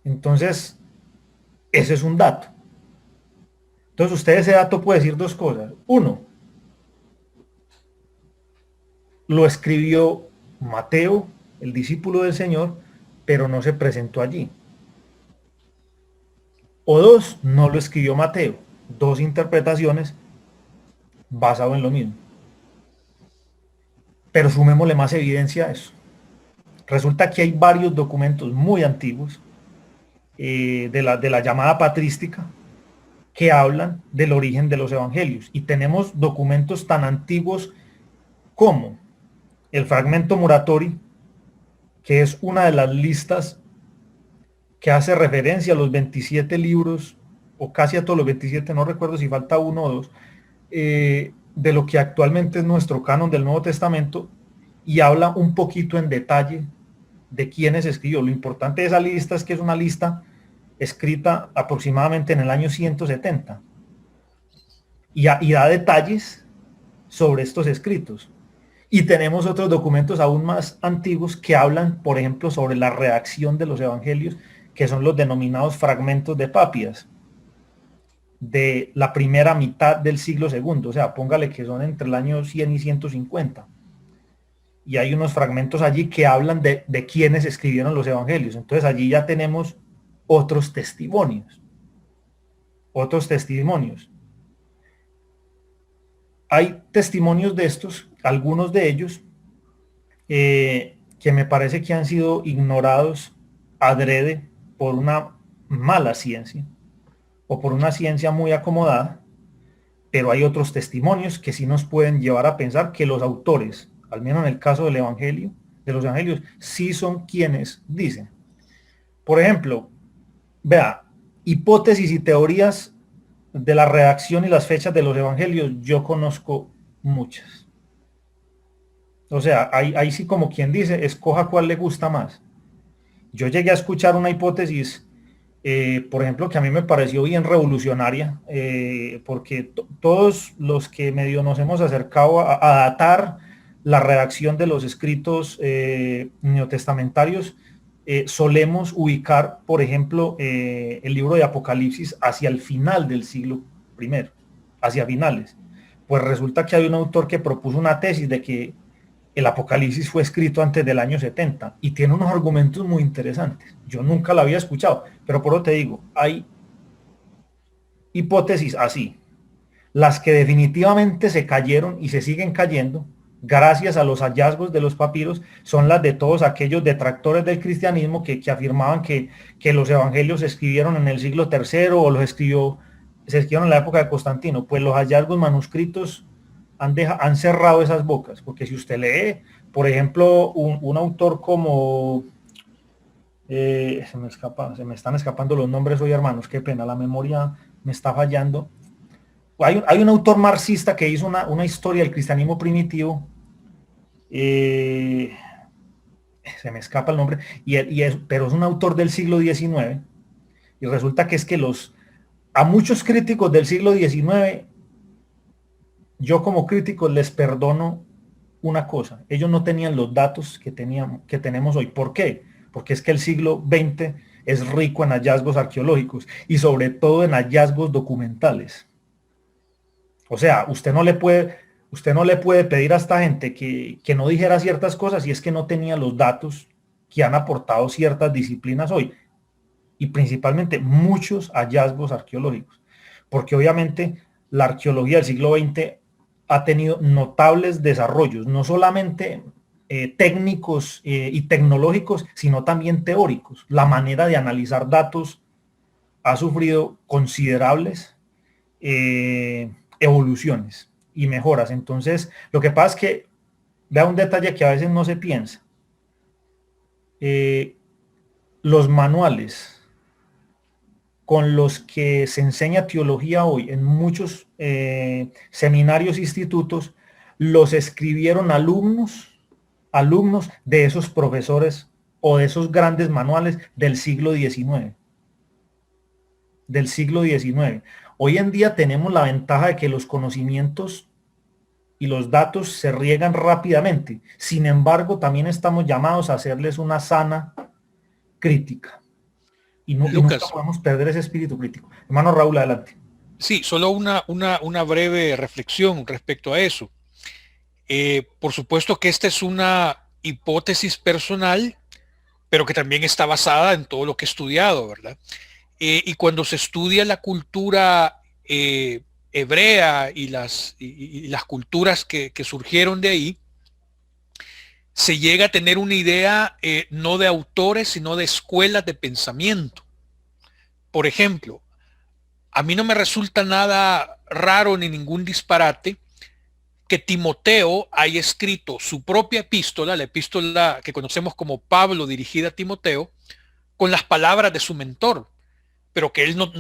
Entonces, ese es un dato. Entonces, usted ese dato puede decir dos cosas. Uno, lo escribió Mateo, el discípulo del Señor, pero no se presentó allí. O dos, no lo escribió Mateo. Dos interpretaciones basado en lo mismo. pero sumémosle más evidencia a eso. Resulta que hay varios documentos muy antiguos de la llamada patrística que hablan del origen de los evangelios. Y tenemos documentos tan antiguos como el fragmento Muratori, que es una de las listas que hace referencia a los 27 libros, o casi a todos los 27, no recuerdo si falta uno o dos, de lo que actualmente es nuestro canon del Nuevo Testamento, y habla un poquito en detalle de quiénes escribió. Lo importante de esa lista es que es una lista escrita aproximadamente en el año 170 y da detalles sobre estos escritos. Y tenemos otros documentos aún más antiguos que hablan, por ejemplo, sobre la redacción de los evangelios, que son los denominados fragmentos de Papias, de la primera mitad del siglo segundo, o sea, póngale que son entre el año 100 y 150. Y hay unos fragmentos allí que hablan de quienes escribieron los evangelios. Entonces allí ya tenemos otros testimonios. Hay testimonios de estos, algunos de ellos, que me parece que han sido ignorados adrede por una mala ciencia o por una ciencia muy acomodada, pero hay otros testimonios que sí nos pueden llevar a pensar que los autores, al menos en el caso del evangelio, de los evangelios, sí son quienes dicen. Por ejemplo, vea, hipótesis y teorías de la redacción y las fechas de los evangelios, yo conozco muchas. O sea, ahí sí, como quien dice, escoja cuál le gusta más. Yo llegué a escuchar una hipótesis, por ejemplo, que a mí me pareció bien revolucionaria, porque todos los que medio nos hemos acercado a datar la redacción de los escritos neotestamentarios, solemos ubicar, por ejemplo, el libro de Apocalipsis hacia el final del siglo I, hacia finales. Pues resulta que hay un autor que propuso una tesis de que el Apocalipsis fue escrito antes del año 70 y tiene unos argumentos muy interesantes. Yo nunca lo había escuchado, pero por eso te digo, hay hipótesis así. Las que definitivamente se cayeron y se siguen cayendo gracias a los hallazgos de los papiros son las de todos aquellos detractores del cristianismo que afirmaban que los evangelios se escribieron en el siglo III o se escribieron en la época de Constantino. Pues los hallazgos manuscritos han cerrado esas bocas, porque si usted lee, por ejemplo, un autor como se me están escapando los nombres hoy, hermanos, qué pena, la memoria me está fallando. Hay un autor marxista que hizo una historia del cristianismo primitivo, se me escapa el nombre, pero es un autor del siglo XIX, y resulta que es que a muchos críticos del siglo XIX, yo como crítico les perdono una cosa: ellos no tenían los datos que tenemos hoy. ¿Por qué? Porque es que el siglo XX es rico en hallazgos arqueológicos y sobre todo en hallazgos documentales. O sea, usted no le puede pedir a esta gente que no dijera ciertas cosas si es que no tenía los datos que han aportado ciertas disciplinas hoy, y principalmente muchos hallazgos arqueológicos, porque obviamente la arqueología del siglo XX ha tenido notables desarrollos, no solamente técnicos y tecnológicos, sino también teóricos. La manera de analizar datos ha sufrido considerables evoluciones y mejoras. Entonces, lo que pasa es que, vea un detalle que a veces no se piensa. Los manuales con los que se enseña teología hoy en muchos seminarios e institutos, los escribieron alumnos de esos profesores o de esos grandes manuales del siglo XIX. Hoy en día tenemos la ventaja de que los conocimientos y los datos se riegan rápidamente. Sin embargo, también estamos llamados a hacerles una sana crítica. Y nunca podemos perder ese espíritu crítico. Hermano Raúl, adelante. Sí, solo una breve reflexión respecto a eso. Por supuesto que esta es una hipótesis personal, pero que también está basada en todo lo que he estudiado, ¿verdad? Y cuando se estudia la cultura hebrea y las culturas que surgieron de ahí, se llega a tener una idea no de autores, sino de escuelas de pensamiento. Por ejemplo, a mí no me resulta nada raro ni ningún disparate que Timoteo haya escrito su propia epístola, la epístola que conocemos como Pablo dirigida a Timoteo, con las palabras de su mentor, pero que él no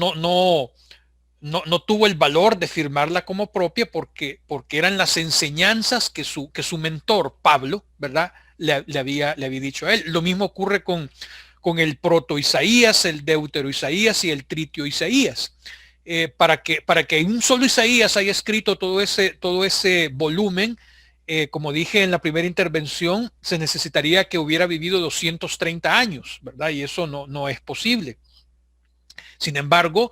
tuvo el valor de firmarla como propia porque eran las enseñanzas que su mentor, Pablo, ¿verdad?, le había dicho a él. Lo mismo ocurre con el proto-Isaías, el deutero-Isaías y el tritio-Isaías. Para que un solo Isaías haya escrito todo ese volumen, como dije en la primera intervención, se necesitaría que hubiera vivido 230 años, ¿verdad? Y eso no es posible. Sin embargo,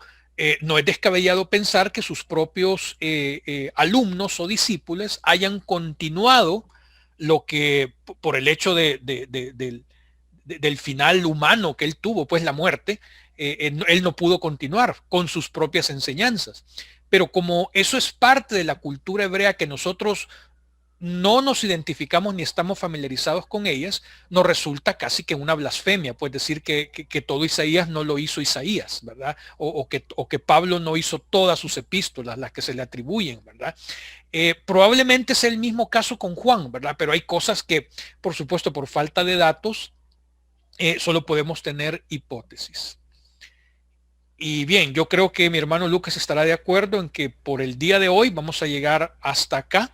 no es descabellado pensar que sus propios alumnos o discípulos hayan continuado lo que, por el hecho del final humano que él tuvo, pues la muerte, él no pudo continuar con sus propias enseñanzas. Pero como eso es parte de la cultura hebrea que nosotros no nos identificamos ni estamos familiarizados con ellas, nos resulta casi que una blasfemia, pues decir que todo Isaías no lo hizo Isaías, ¿verdad? O que Pablo no hizo todas sus epístolas, las que se le atribuyen, ¿verdad? Probablemente es el mismo caso con Juan, ¿verdad? Pero hay cosas que, por supuesto, por falta de datos, solo podemos tener hipótesis. Y bien, yo creo que mi hermano Lucas estará de acuerdo en que por el día de hoy vamos a llegar hasta acá,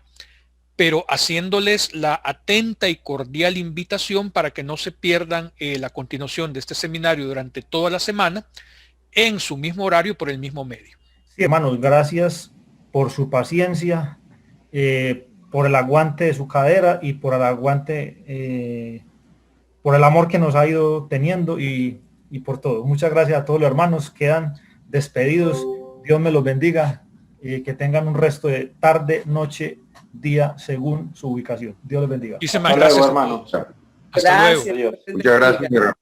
pero haciéndoles la atenta y cordial invitación para que no se pierdan la continuación de este seminario durante toda la semana en su mismo horario por el mismo medio. Sí, hermanos, gracias por su paciencia, por el aguante de su cadera y por el aguante, por el amor que nos ha ido teniendo y por todo. Muchas gracias a todos los hermanos. Quedan despedidos. Dios me los bendiga. Que tengan un resto de tarde, noche, día, según su ubicación. Dios les bendiga. Muchísimas gracias, hermano. Hasta luego. Adiós. Muchas gracias, mi hermano.